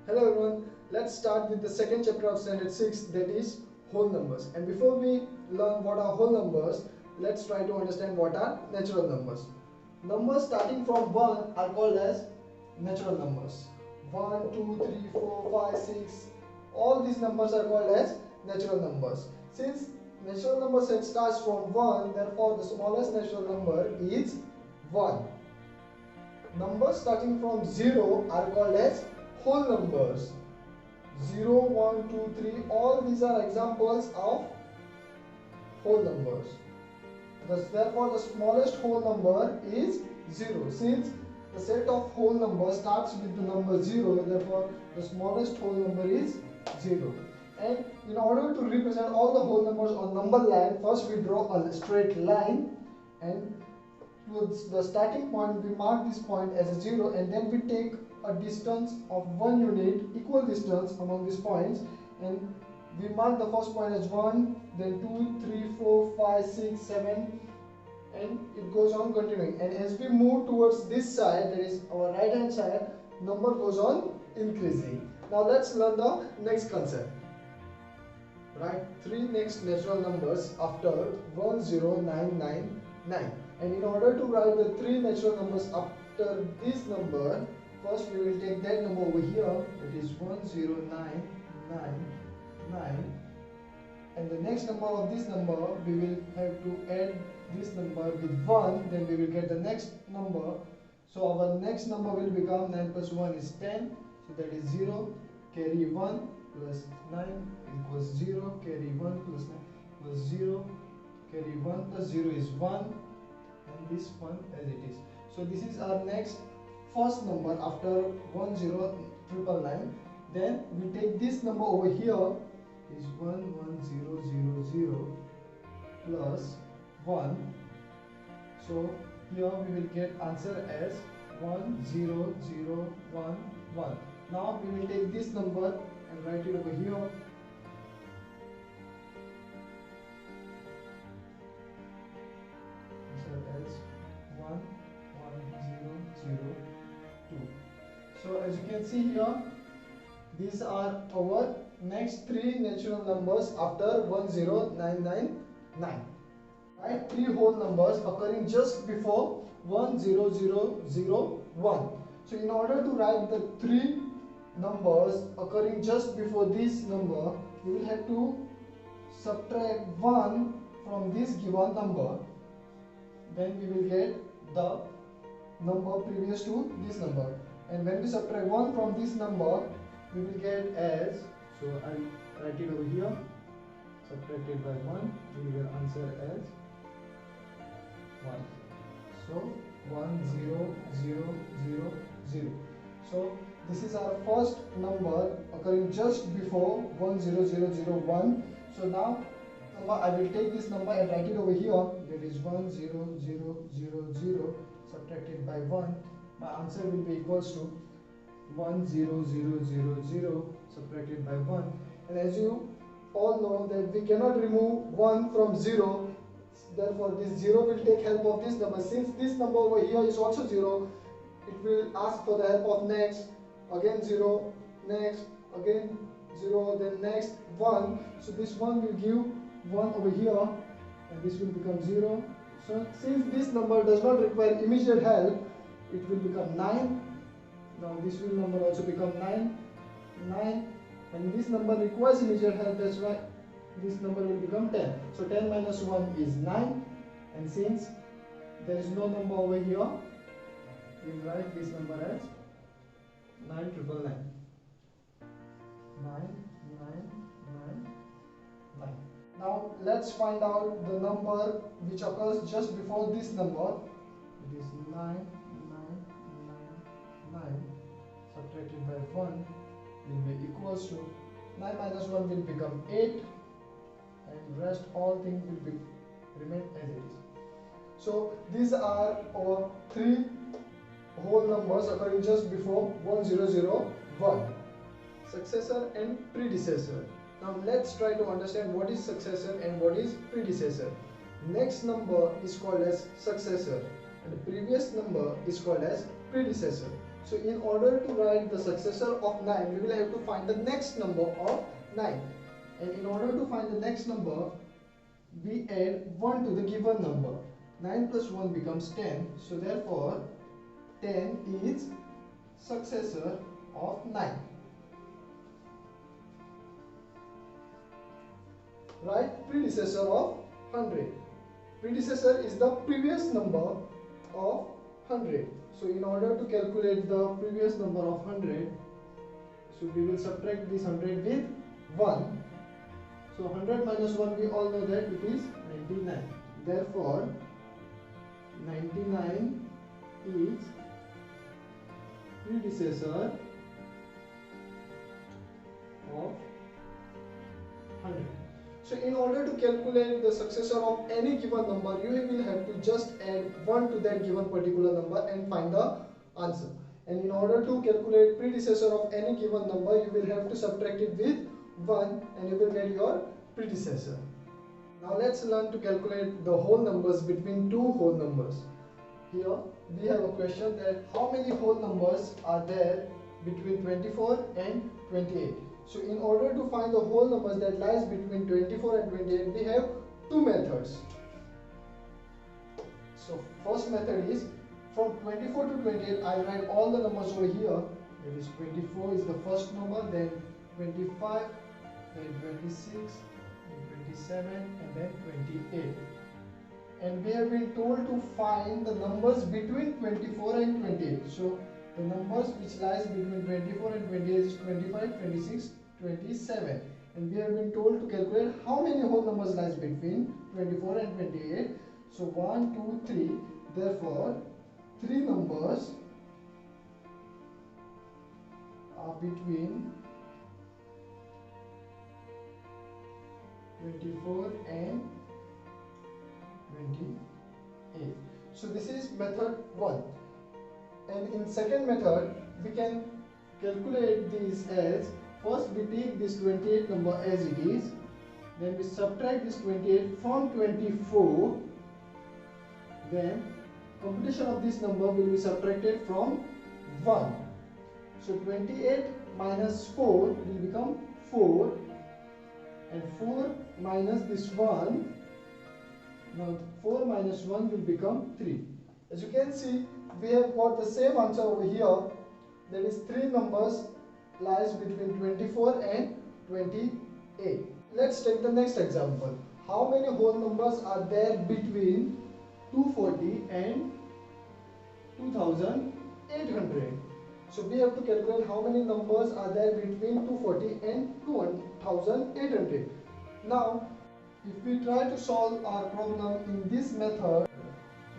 Hello everyone, let's start with the second chapter of standard 6, that is whole numbers. And before we learn what are whole numbers, let's try to understand what are natural numbers. Numbers starting from 1 are called as natural numbers. 1, 2, 3, 4, 5, 6, all these numbers are called as natural numbers. Since natural number set starts from 1, therefore the smallest natural number is 1. Numbers starting from 0 are called as whole numbers. 0, 1, 2, 3, all these are examples of whole numbers. Therefore, the smallest whole number is 0. Since the set of whole numbers starts with the number 0, therefore the smallest whole number is 0. And in order to represent all the whole numbers on number line, first we draw a straight line, and to the starting point we mark this point as a 0, and then we take a distance of 1 unit, equal distance among these points, and we mark the first point as 1, then 2, 3, 4, 5, 6, 7, and it goes on continuing. And as we move towards this side, that is our right hand side, number goes on increasing. Now let's learn the next concept. Write 3 next natural numbers after 10999. And in order to write the 3 natural numbers after this number, first we will take that number over here, that is 10999, and the next number of this number we will have to add this number with 1, then we will get the next number. So our next number will become 9 plus 1 is 10, so that is 0, carry 1 plus 9 equals 0, carry 1 plus 9 equals 0, carry 1 plus 0 is 1, and this one as it is. So this is our next first number after 10999. Then we take this number over here, is 11000 plus 1. So here we will get answer as 10011. Now we will take this number and write it over here. Answer as 11002. So as you can see here, these are our next 3 natural numbers after 10999. Write 3 whole numbers occurring just before 10001. So in order to write the 3 numbers occurring just before this number, we will have to subtract 1 from this given number. Then we will get the number previous to this number. And when we subtract 1 from this number, we will get as, so I'll write it over here, subtracted by 1, we will get answer as 1. So 10000. So this is our first number occurring just before 10001. So now I will take this number and write it over here, that is 10000 subtracted by 1. My answer will be equals to 10000 subtracted by 1. And as you all know that we cannot remove 1 from 0, therefore this 0 will take help of this number. Since this number over here is also 0, it will ask for the help of next, again 0, next, again 0, then next 1. So this 1 will give 1 over here, and this will become 0. So since this number does not require immediate help, it will become 9. Now this will number also become 9, and this number requires immediate help, that's why this number will become 10. So 10 minus 1 is 9, and since there is no number over here, we will write this number as 9999. 9999. Now let's find out the number which occurs just before this number. It is 9999 subtracted by 1 will be equals to 9 minus 1 will become 8, and rest all things will be remain as it is. So these are our 3 whole numbers occurring just before 1001. Successor and predecessor. Now let's try to understand what is successor and what is predecessor. Next number is called as successor, and the previous number is called as predecessor. So in order to write the successor of 9, we will have to find the next number of 9. And in order to find the next number, we add 1 to the given number. 9 plus 1 becomes 10. So therefore, 10 is successor of 9. Right? Predecessor of 100. Predecessor is the previous number of 100. So in order to calculate the previous number of 100, so we will subtract this 100 with 1. So 100 minus 1, we all know that it is 99. Therefore, 99 is predecessor of 100. So in order to calculate the successor of any given number, you will have to just add 1 to that given particular number and find the answer. And in order to calculate predecessor of any given number, you will have to subtract it with 1 and you will get your predecessor. Now let's learn to calculate the whole numbers between two whole numbers. Here we have a question that how many whole numbers are there between 24 and 28. So in order to find the whole numbers that lies between 24 and 28, we have two methods. So first method is from 24 to 28, I write all the numbers over here. That is 24 is the first number, then 25, then 26, then 27 and then 28. And we have been told to find the numbers between 24 and 28. So the numbers which lies between 24 and 28 is 25, 26, 27. And we have been told to calculate how many whole numbers lies between 24 and 28. So 1, 2, 3. Therefore, 3 numbers are between 24 and 28. So this is method 1. And in second method, we can calculate this as, first we take this 28 number as it is, then we subtract this 28 from 24, then computation of this number will be subtracted from 1. So 28 minus 4 will become 4, and 4 minus this 1, now 4 minus 1 will become 3. As you can see, we have got the same answer over here, that is 3 numbers lies between 24 and 28. Let's take the next example. How many whole numbers are there between 240 and 2800? So we have to calculate how many numbers are there between 240 and 2800. Now, if we try to solve our problem in this method,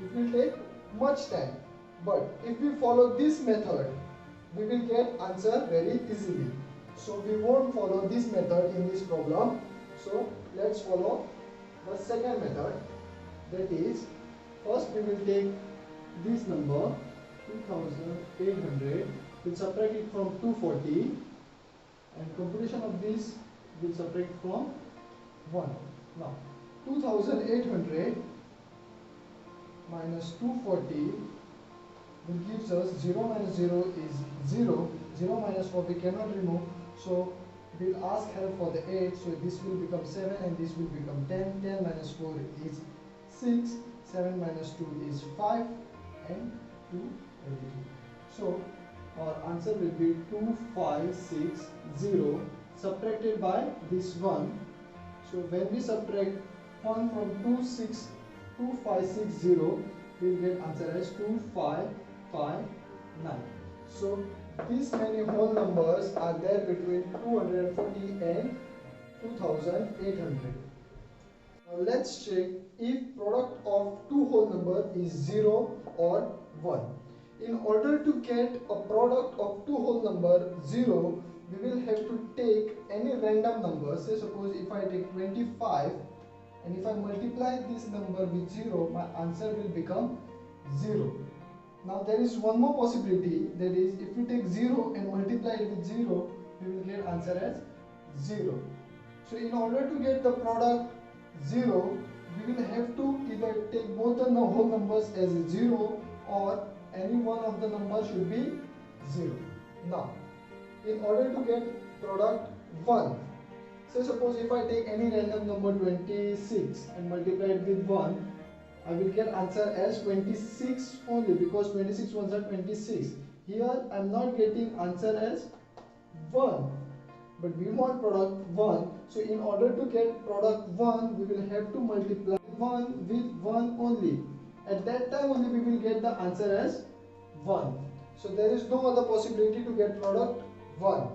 it will take much time. But if we follow this method, we will get answer very easily. So we won't follow this method in this problem. So let's follow the second method. That is, first we will take this number 2800, we'll subtract it from 240, and computation of this will subtract from 1. Now 2800 minus 240 will gives us 0 minus 0 is 0, 0 minus 4 we cannot remove, so we'll ask help for the 8, so this will become 7 and this will become 10, 10 minus 4 is 6, 7 minus 2 is 5 and 2 82. So our answer will be 2560 subtracted by this 1. So when we subtract 1 from 2560, we will get answer as 2559. So these many whole numbers are there between 240 and 2800. Now let's check if product of two whole number is 0 or 1. In order to get a product of two whole number 0, we will have to take any random number. Say suppose if I take 25 and if I multiply this number with 0, my answer will become 0. Now there is one more possibility, that is if we take 0 and multiply it with 0, we will get answer as 0. So in order to get the product 0, we will have to either take both the whole numbers as 0 or any one of the numbers should be 0. Now, in order to get product 1, say suppose if I take any random number 26 and multiply it with 1, I will get answer as 26 only, because 26 ones are 26. Here I am not getting answer as 1, but we want product 1. So in order to get product 1, we will have to multiply 1 with 1 only. At that time only we will get the answer as 1. So there is no other possibility to get product 1.